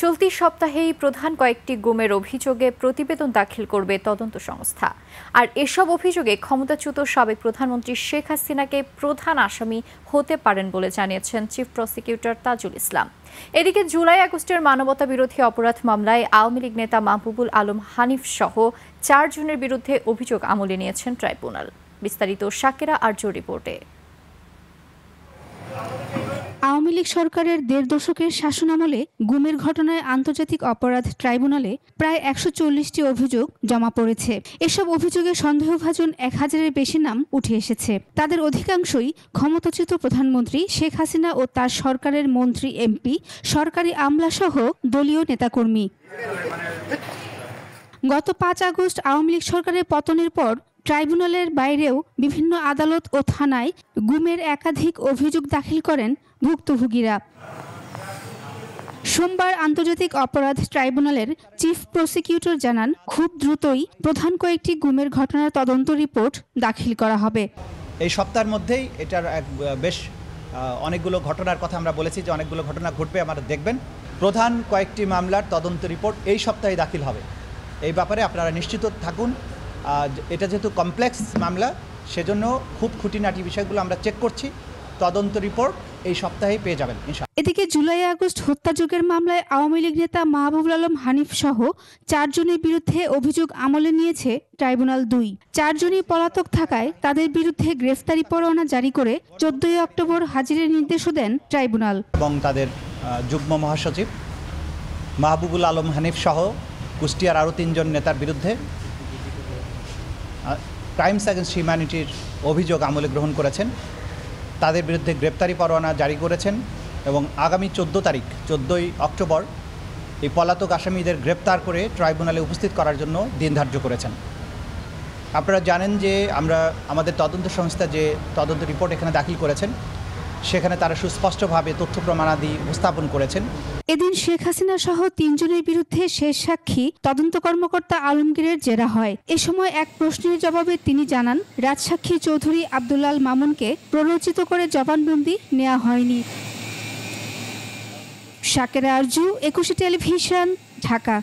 চলতি সপ্তাহেই প্রধান কয়েকটি গুমের অভিযোগে প্রতিবেদন দাখিল করবে তদন্ত সংস্থা। আর এসব অভিযোগে ক্ষমতাচ্যুত সাবেক প্রধানমন্ত্রী শেখ হাসিনাকে প্রধান আসামি হতে পারেন বলে জানিয়েছেন চিফ প্রসিকিউটর তাজুল ইসলাম। এদিকে জুলাই আগস্টের মানবতা বিরোধী অপরাধ মামলায় আওয়ামী লীগ নেতা মাহবুবুল আলম হানিফ সহ 4 জনের বিরুদ্ধে অভিযোগ আমলে নিয়েছেন ট্রাইব্যুনাল। বিস্তারিত শাকেরা আরজু রিপোর্টে। আওয়ামী লীগ সরকারের 1.5 দশকের শাসনামলে গুমের ঘটনায় আন্তর্জাতিক অপরাধ ট্রাইব্যুনালে প্রায় 140টি অভিযোগ জমা পড়েছে। এসব অভিযোগে সন্দেহভাজন 1000-এর বেশি নাম উঠে এসেছে। তাদের অধিকাংশই ক্ষমতাচ্যুত প্রধানমন্ত্রী শেখ হাসিনা ও তার সরকারের মন্ত্রী, এমপি, সরকারি আমলাসহ দলীয় নেতাকর্মী। গত 5 আগস্ট আওয়ামী লীগ সরকারের পতনের পর ট্রাইব্যুনালের বাইরেও বিভিন্ন আদালত ও থানায় গুমের একাধিক অভিযোগ দাখিল করেন ভুক্তভোগীরা। সোমবার আন্তর্জাতিক অপরাধ ট্রাইব্যুনালের চিফ প্রসিকিউটর জানান, খুব দ্রুতই প্রধান কয়েকটি গুমের ঘটনার তদন্ত রিপোর্ট দাখিল করা হবে। এই সপ্তাহের মধ্যেই এটার বেশ অনেকগুলো ঘটনার কথা আমরা বলেছি যে অনেকগুলো ঘটনা ঘটবে, আপনারা দেখবেন। প্রধান কয়েকটি মামলার তদন্ত রিপোর্ট এই সপ্তাহে দাখিল হবে। এই ব্যাপারে আপনারা নিশ্চিত থাকুন। এটা যেহেতু কমপ্লেক্স মামলা, সেজন্য খুব খুঁটিনাটি বিষয়গুলো আমরা চেক করছি। তদন্ত রিপোর্ট এই সপ্তাহেই পেয়ে যাবেন ইনশাআল্লাহ। এদিকে জুলাই আগস্ট হত্যাযজ্ঞের মামলায় আওয়ামী লীগ নেতা মাহবুবুল আলম হানিফ সহ 4 জনের বিরুদ্ধে অভিযোগ আমলে নিয়েছে ট্রাইব্যুনাল 2। 4 জনই পলাতক থাকায় তাদের বিরুদ্ধে গ্রেফতারি পরোয়ানা জারি করে 14 অক্টোবর হাজিরের নির্দেশও দেন ট্রাইব্যুনাল। এবং তাদের যুগ্ম মহাসচিব মাহবুবুল আলম হানিফ সহ কুষ্টিয়ার আরও 3 জন নেতার বিরুদ্ধে ক্রাইমস অ্যাগেন্স্ট হিউম্যানিটির অভিযোগ আমলে গ্রহণ করেছেন। তাদের বিরুদ্ধে গ্রেপ্তারি পরোয়ানা জারি করেছেন এবং আগামী 14 অক্টোবর এই পলাতক আসামিদের গ্রেপ্তার করে ট্রাইব্যুনালে উপস্থিত করার জন্য দিন ধার্য করেছেন। আপনারা জানেন যে আমাদের তদন্ত সংস্থা যে তদন্ত রিপোর্ট এখানে দাখিল করেছেন, সেখানে তারা সুস্পষ্টভাবে তথ্য প্রমাণাদি উপস্থাপন করেছেন। এদিন শেখ হাসিনা সহ 3 জনের বিরুদ্ধে শেষ সাক্ষী তদন্ত কর্মকর্তা আলমগীরের জেরা হয়। এ সময় এক প্রশ্নের জবাবে তিনি জানান, রাজসাক্ষী চৌধুরী আব্দুল্লাল মামুনকে প্ররোচিত করে জবানবন্দি নেওয়া হয়নি। শাকেরা আরজু, 21 টেলিভিশন, ঢাকা।